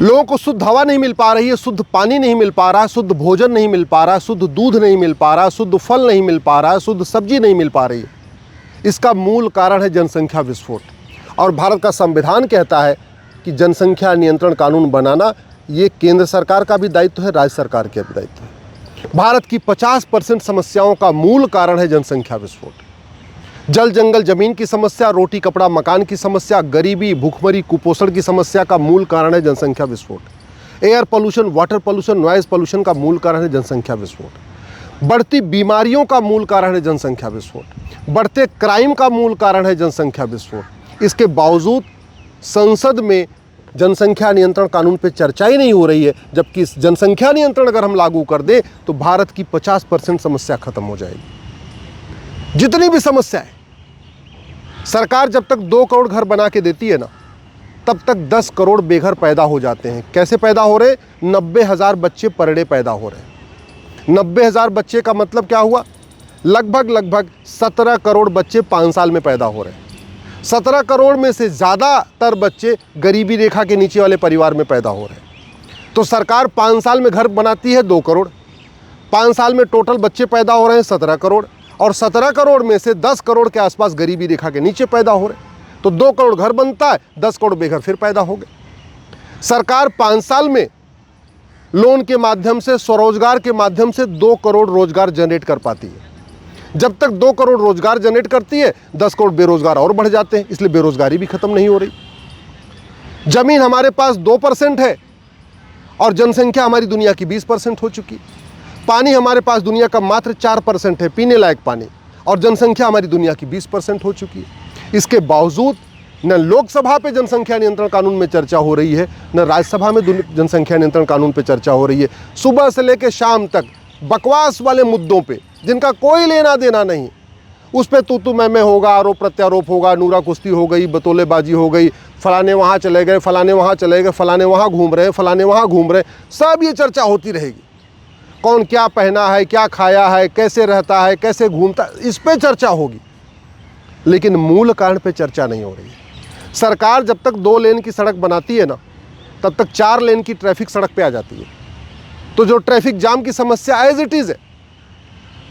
लोगों को शुद्ध हवा नहीं मिल पा रही है, शुद्ध पानी नहीं मिल पा रहा, शुद्ध भोजन नहीं मिल पा रहा, शुद्ध दूध नहीं मिल पा रहा, शुद्ध फल नहीं मिल पा रहा, शुद्ध सब्जी नहीं मिल पा रही है। इसका मूल कारण है जनसंख्या विस्फोट। और भारत का संविधान कहता है कि जनसंख्या नियंत्रण कानून बनाना ये केंद्र सरकार का भी दायित्व है, राज्य सरकार का भी दायित्व है। भारत की 50% समस्याओं का मूल कारण है जनसंख्या विस्फोट। जल जंगल जमीन की समस्या, रोटी कपड़ा मकान की समस्या, गरीबी भूखमरी कुपोषण की समस्या का मूल कारण है जनसंख्या विस्फोट। Air pollution, water pollution, noise pollution का मूल कारण है जनसंख्या विस्फोट। बढ़ती बीमारियों का मूल कारण है जनसंख्या विस्फोट। बढ़ते क्राइम का मूल कारण है जनसंख्या विस्फोट। इसके बावजूद संसद में जनसंख्या नियंत्रण कानून पे चर्चा ही नहीं हो रही है, जबकि जनसंख्या नियंत्रण अगर हम लागू कर दें तो भारत की 50% समस्या खत्म हो जाएगी। जितनी भी समस्या है, सरकार जब तक 2 करोड़ घर बना के देती है ना, तब तक 10 करोड़ बेघर पैदा हो जाते हैं। कैसे पैदा हो रहे? 90,000 बच्चे पर डे पैदा हो रहे हैं। 90,000 बच्चे का मतलब क्या हुआ? लगभग 17 करोड़ बच्चे 5 साल में पैदा हो रहे हैं। 17 करोड़ में से ज़्यादातर बच्चे गरीबी रेखा के नीचे वाले परिवार में पैदा हो रहे हैं। तो सरकार 5 साल में घर बनाती है 2 करोड़, 5 साल में टोटल बच्चे पैदा हो रहे हैं 17 करोड़, और 17 करोड़ में से 10 करोड़ के आसपास गरीबी रेखा के नीचे पैदा हो रहे हैं। तो 2 करोड़ घर बनता है, 10 करोड़ बेघर फिर पैदा हो गए। सरकार 5 साल में लोन के माध्यम से, स्वरोजगार के माध्यम से 2 करोड़ रोजगार जनरेट कर पाती है। जब तक 2 करोड़ रोजगार जनरेट करती है, 10 करोड़ बेरोजगार और बढ़ जाते हैं, इसलिए बेरोजगारी भी खत्म नहीं हो रही। जमीन हमारे पास 2% है और जनसंख्या हमारी दुनिया की 20% हो चुकी। पानी हमारे पास दुनिया का मात्र 4% है पीने लायक पानी, और जनसंख्या हमारी दुनिया की 20% हो चुकी है। इसके बावजूद न लोकसभा पे जनसंख्या नियंत्रण कानून में चर्चा हो रही है, न राज्यसभा में जनसंख्या नियंत्रण कानून पे चर्चा हो रही है। सुबह से लेकर शाम तक बकवास वाले मुद्दों पे जिनका कोई लेना देना नहीं, उस पर तू मैं होगा, आरोप प्रत्यारोप होगा, नूरा कुश्ती हो गई, बतौलेबाजी हो गई, फलाने वहाँ चले गए, फलाने वहाँ चले गए, फलाने वहाँ घूम रहे, फलाने वहाँ घूम रहे, सब ये चर्चा होती रहेगी। कौन क्या पहना है, क्या खाया है, कैसे रहता है, कैसे घूमता है, इस पे चर्चा होगी, लेकिन मूल कारण पे चर्चा नहीं हो रही है। सरकार जब तक 2 लेन की सड़क बनाती है ना, तब तक 4 लेन की ट्रैफिक सड़क पे आ जाती है। तो जो ट्रैफिक जाम की समस्या एज इट इज़ है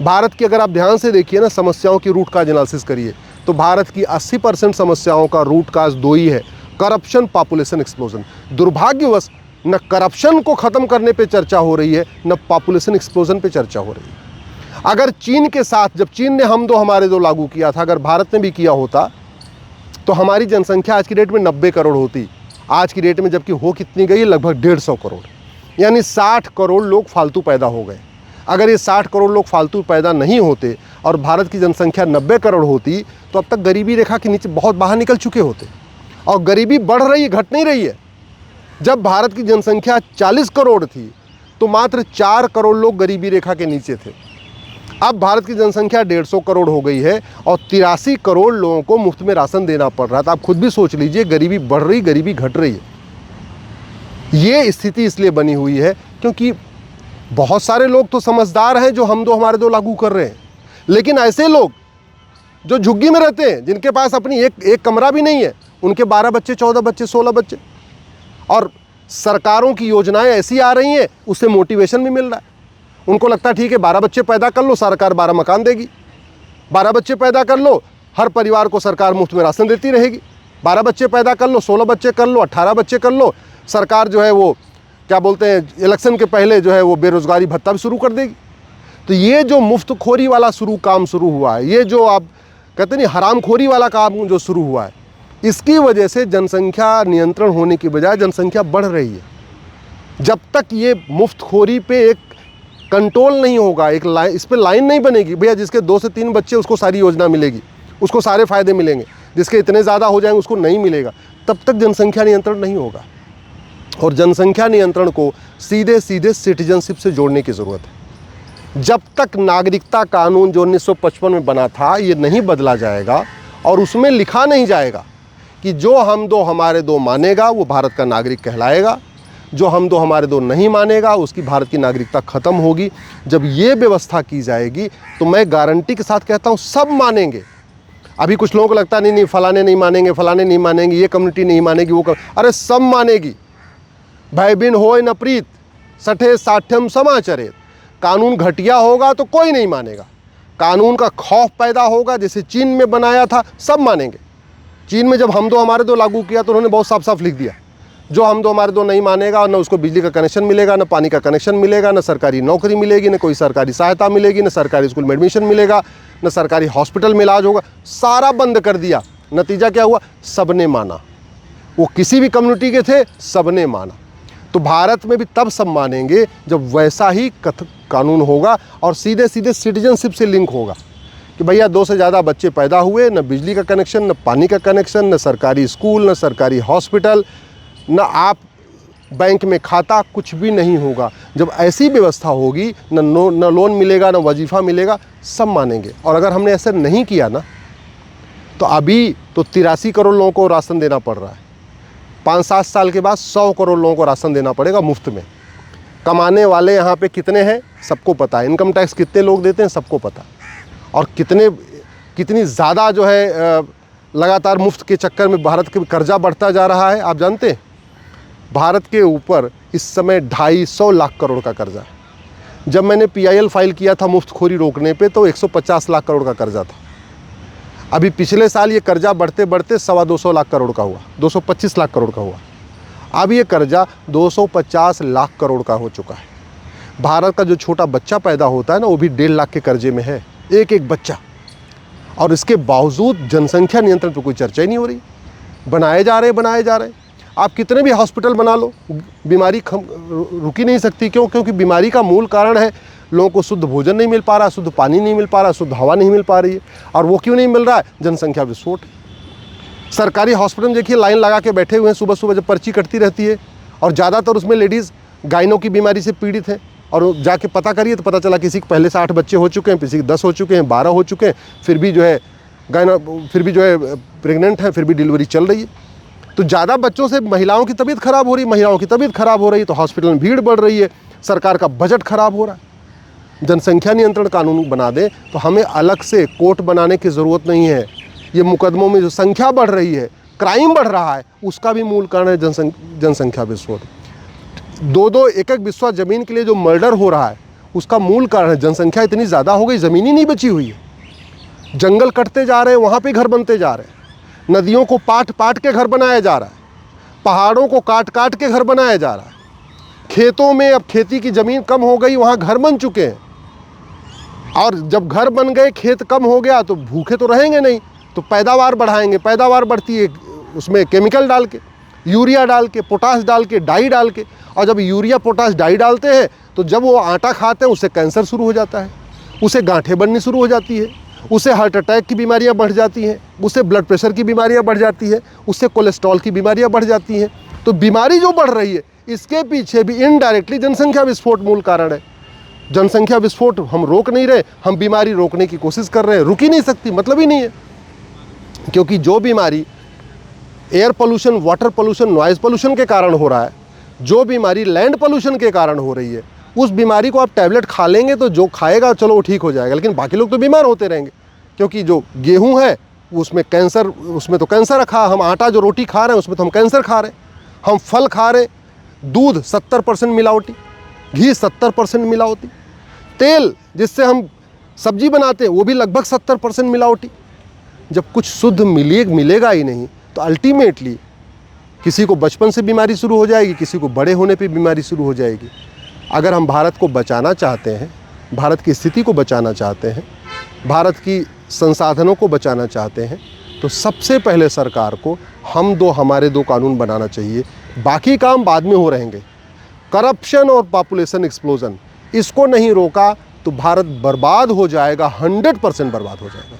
भारत की, अगर आप ध्यान से देखिए ना, समस्याओं की रूट काज एनालिसिस करिए, तो भारत की 80% समस्याओं का रूट काज 2 ही है: करप्शन, पॉपुलेशन एक्सप्लोजन। दुर्भाग्यवश न करप्शन को ख़त्म करने पे चर्चा हो रही है, न पॉपुलेशन एक्सप्लोजन पे चर्चा हो रही है। अगर चीन के साथ, जब चीन ने हम दो हमारे दो लागू किया था, अगर भारत ने भी किया होता तो हमारी जनसंख्या आज की डेट में 90 करोड़ होती। आज की डेट में जबकि हो कितनी गई? लगभग 150 करोड़, यानी 60 करोड़ लोग फालतू पैदा हो गए। अगर ये 60 करोड़ लोग फालतू पैदा नहीं होते और भारत की जनसंख्या 90 करोड़ होती, तो अब तक गरीबी रेखा के नीचे बहुत बाहर निकल चुके होते। और गरीबी बढ़ रही है, घट नहीं रही है। जब भारत की जनसंख्या 40 करोड़ थी तो मात्र 4 करोड़ लोग गरीबी रेखा के नीचे थे। अब भारत की जनसंख्या 150 करोड़ हो गई है और 83 करोड़ लोगों को मुफ्त में राशन देना पड़ रहा था। आप खुद भी सोच लीजिए, गरीबी बढ़ रही, गरीबी घट रही है। ये स्थिति इसलिए बनी हुई है क्योंकि बहुत सारे लोग तो समझदार हैं जो हम दो हमारे दो लागू कर रहे हैं, लेकिन ऐसे लोग जो झुग्गी में रहते हैं, जिनके पास अपनी एक कमरा भी नहीं है, उनके 12 बच्चे, 14 बच्चे, 16 बच्चे, और सरकारों की योजनाएं ऐसी आ रही हैं, उससे मोटिवेशन भी मिल रहा है। उनको लगता है ठीक है, 12 बच्चे पैदा कर लो, सरकार 12 मकान देगी। 12 बच्चे पैदा कर लो, हर परिवार को सरकार मुफ्त में राशन देती रहेगी। 12 बच्चे पैदा कर लो, 16 बच्चे कर लो, 18 बच्चे कर लो, सरकार जो है वो क्या बोलते हैं, इलेक्शन के पहले जो है वो बेरोजगारी भत्ता भी शुरू कर देगी। तो ये जो मुफ्तखोरी वाला काम शुरू हुआ है, ये जो आप कहते नहीं हरामखोरी वाला काम जो शुरू हुआ है, इसकी वजह से जनसंख्या नियंत्रण होने की बजाय जनसंख्या बढ़ रही है। जब तक ये मुफ्तखोरी पे एक कंट्रोल नहीं होगा, एक लाइन, इस पर लाइन नहीं बनेगी, भैया जिसके 2 से 3 बच्चे उसको सारी योजना मिलेगी, उसको सारे फायदे मिलेंगे, जिसके इतने ज़्यादा हो जाएंगे उसको नहीं मिलेगा, तब तक जनसंख्या नियंत्रण नहीं होगा। और जनसंख्या नियंत्रण को सीधे सीधे सिटीजनशिप से जोड़ने की ज़रूरत है। जब तक नागरिकता कानून जो 1955 में बना था ये नहीं बदला जाएगा और उसमें लिखा नहीं जाएगा कि जो हम दो हमारे दो मानेगा वो भारत का नागरिक कहलाएगा, जो हम दो हमारे दो नहीं मानेगा उसकी भारत की नागरिकता ख़त्म होगी। जब ये व्यवस्था की जाएगी तो मैं गारंटी के साथ कहता हूँ सब मानेंगे। अभी कुछ लोगों को लगता नहीं फलाने नहीं मानेंगे, फलाने नहीं मानेंगे, ये कम्युनिटी नहीं मानेगी, वो अरे सब मानेगी। भय बिन होय न प्रीत, सठे साठ्यम समाचरेत। कानून घटिया होगा तो कोई नहीं मानेगा, कानून का खौफ पैदा होगा, जैसे चीन में बनाया था सब मानेंगे। चीन में जब हम दो हमारे दो लागू किया तो उन्होंने बहुत साफ साफ लिख दिया, जो हम दो हमारे दो नहीं मानेगा, न उसको बिजली का कनेक्शन मिलेगा, न पानी का कनेक्शन मिलेगा, न सरकारी नौकरी मिलेगी, न कोई सरकारी सहायता मिलेगी, न सरकारी स्कूल में एडमिशन मिलेगा, न सरकारी हॉस्पिटल में इलाज होगा, सारा बंद कर दिया। नतीजा क्या हुआ? सबने माना, वो किसी भी कम्युनिटी के थे, सबने माना। तो भारत में भी तब सब मानेंगे जब वैसा ही कानून होगा और सीधे सीधे सिटीजनशिप से लिंक होगा कि भैया 2 से ज़्यादा बच्चे पैदा हुए, न बिजली का कनेक्शन, न पानी का कनेक्शन, न सरकारी स्कूल, न सरकारी हॉस्पिटल, न आप बैंक में खाता, कुछ भी नहीं होगा। जब ऐसी व्यवस्था होगी न लोन मिलेगा, न वजीफ़ा मिलेगा, सब मानेंगे। और अगर हमने ऐसा नहीं किया ना तो अभी तो 83 करोड़ लोगों को राशन देना पड़ रहा है, 5-7 साल के बाद 100 करोड़ लोगों को राशन देना पड़ेगा मुफ्त में। कमाने वाले यहाँ पे कितने हैं सबको पता है, इनकम टैक्स कितने लोग देते हैं सबको पता, और कितनी ज़्यादा जो है लगातार मुफ्त के चक्कर में भारत के कर्जा बढ़ता जा रहा है। आप जानते हैं भारत के ऊपर इस समय 250 लाख करोड़ का कर्जा है। जब मैंने PIL फाइल किया था मुफ्तखोरी रोकने पे तो 150 लाख करोड़ का कर्जा था। अभी पिछले साल ये कर्जा बढ़ते बढ़ते 225 लाख करोड़ का हुआ, 225 लाख करोड़ का हुआ। अब ये कर्जा 250 लाख करोड़ का हो चुका है। भारत का जो छोटा बच्चा पैदा होता है ना, वो भी 1.5 लाख के कर्जे में है, एक बच्चा। और इसके बावजूद जनसंख्या नियंत्रण पर कोई चर्चा ही नहीं हो रही। बनाए जा रहे हैं। आप कितने भी हॉस्पिटल बना लो, बीमारी रुकी नहीं सकती। क्यों? क्योंकि बीमारी का मूल कारण है लोगों को शुद्ध भोजन नहीं मिल पा रहा, शुद्ध पानी नहीं मिल पा रहा, शुद्ध हवा नहीं मिल पा रही है। और वो क्यों नहीं मिल रहा है? जनसंख्या विस्फोट। सरकारी हॉस्पिटल में देखिए लाइन लगा के बैठे हुए हैं, सुबह सुबह जब पर्ची कटती रहती है, और ज़्यादातर उसमें लेडीज़ गाइनो की बीमारी से पीड़ित हैं। और जाके पता करिए तो पता चला किसी के पहले से 8 बच्चे हो चुके हैं, किसी के 10 हो चुके हैं, 12 हो चुके हैं, फिर भी जो है प्रेग्नेंट है, फिर भी डिलीवरी चल रही है। तो ज़्यादा बच्चों से महिलाओं की तबीयत खराब हो रही है, तो हॉस्पिटल में भीड़ बढ़ रही है, सरकार का बजट खराब हो रहा है। जनसंख्या नियंत्रण कानून बना दें तो हमें अलग से कोर्ट बनाने की ज़रूरत नहीं है। ये मुकदमों में जो संख्या बढ़ रही है, क्राइम बढ़ रहा है, उसका भी मूल कारण है जनसंख्या विस्फोट। 2-2 एक-एक बिस्वा ज़मीन के लिए जो मर्डर हो रहा है, उसका मूल कारण है जनसंख्या इतनी ज़्यादा हो गई, ज़मीन ही नहीं बची हुई है। जंगल कटते जा रहे हैं, वहाँ पे घर बनते जा रहे हैं। नदियों को पाट के घर बनाया जा रहा है, पहाड़ों को काट के घर बनाया जा रहा है। खेतों में अब खेती की ज़मीन कम हो गई, वहाँ घर बन चुके हैं। और जब घर बन गए, खेत कम हो गया, तो भूखे तो रहेंगे नहीं, तो पैदावार बढ़ाएंगे। पैदावार बढ़ती है उसमें केमिकल डाल के, यूरिया डाल के, पोटाश डाल के, डाई डाल के। और जब यूरिया पोटाश डाई डालते हैं तो जब वो आटा खाते हैं उससे कैंसर शुरू हो जाता है, उसे गांठें बननी शुरू हो जाती है, उससे हार्ट अटैक की बीमारियां बढ़ जाती हैं, उससे ब्लड प्रेशर की बीमारियां बढ़ जाती है, उससे कोलेस्ट्रॉल की बीमारियां बढ़ जाती हैं। तो बीमारी जो बढ़ रही है, इसके पीछे भी इनडायरेक्टली जनसंख्या विस्फोट मूल कारण है। जनसंख्या विस्फोट हम रोक नहीं रहे, हम बीमारी रोकने की कोशिश कर रहे हैं। रुक ही नहीं सकती, मतलब ही नहीं है। क्योंकि जो बीमारी air pollution, water pollution, noise pollution के कारण हो रहा है, जो बीमारी लैंड पोल्यूशन के कारण हो रही है, उस बीमारी को आप टैबलेट खा लेंगे तो जो खाएगा चलो वो ठीक हो जाएगा, लेकिन बाकी लोग तो बीमार होते रहेंगे। क्योंकि जो गेहूं है उसमें कैंसर, उसमें तो कैंसर रखा, हम आटा जो रोटी खा रहे हैं उसमें तो हम कैंसर खा रहे हैं, हम फल खा रहे, दूध 70% मिलावटी, घी 70% मिलावटी, तेल जिससे हम सब्जी बनाते हैं वो भी लगभग 70% मिलावटी। जब कुछ शुद्ध मिलेगा ही नहीं तो अल्टीमेटली किसी को बचपन से बीमारी शुरू हो जाएगी, किसी को बड़े होने पे बीमारी शुरू हो जाएगी। अगर हम भारत को बचाना चाहते हैं, भारत की स्थिति को बचाना चाहते हैं, भारत की संसाधनों को बचाना चाहते हैं, तो सबसे पहले सरकार को हमारे दो कानून बनाना चाहिए। बाकी काम बाद में हो रहेंगे। करप्शन और पॉपुलेशन एक्सप्लोजन, इसको नहीं रोका तो भारत बर्बाद हो जाएगा, 100% बर्बाद हो जाएगा।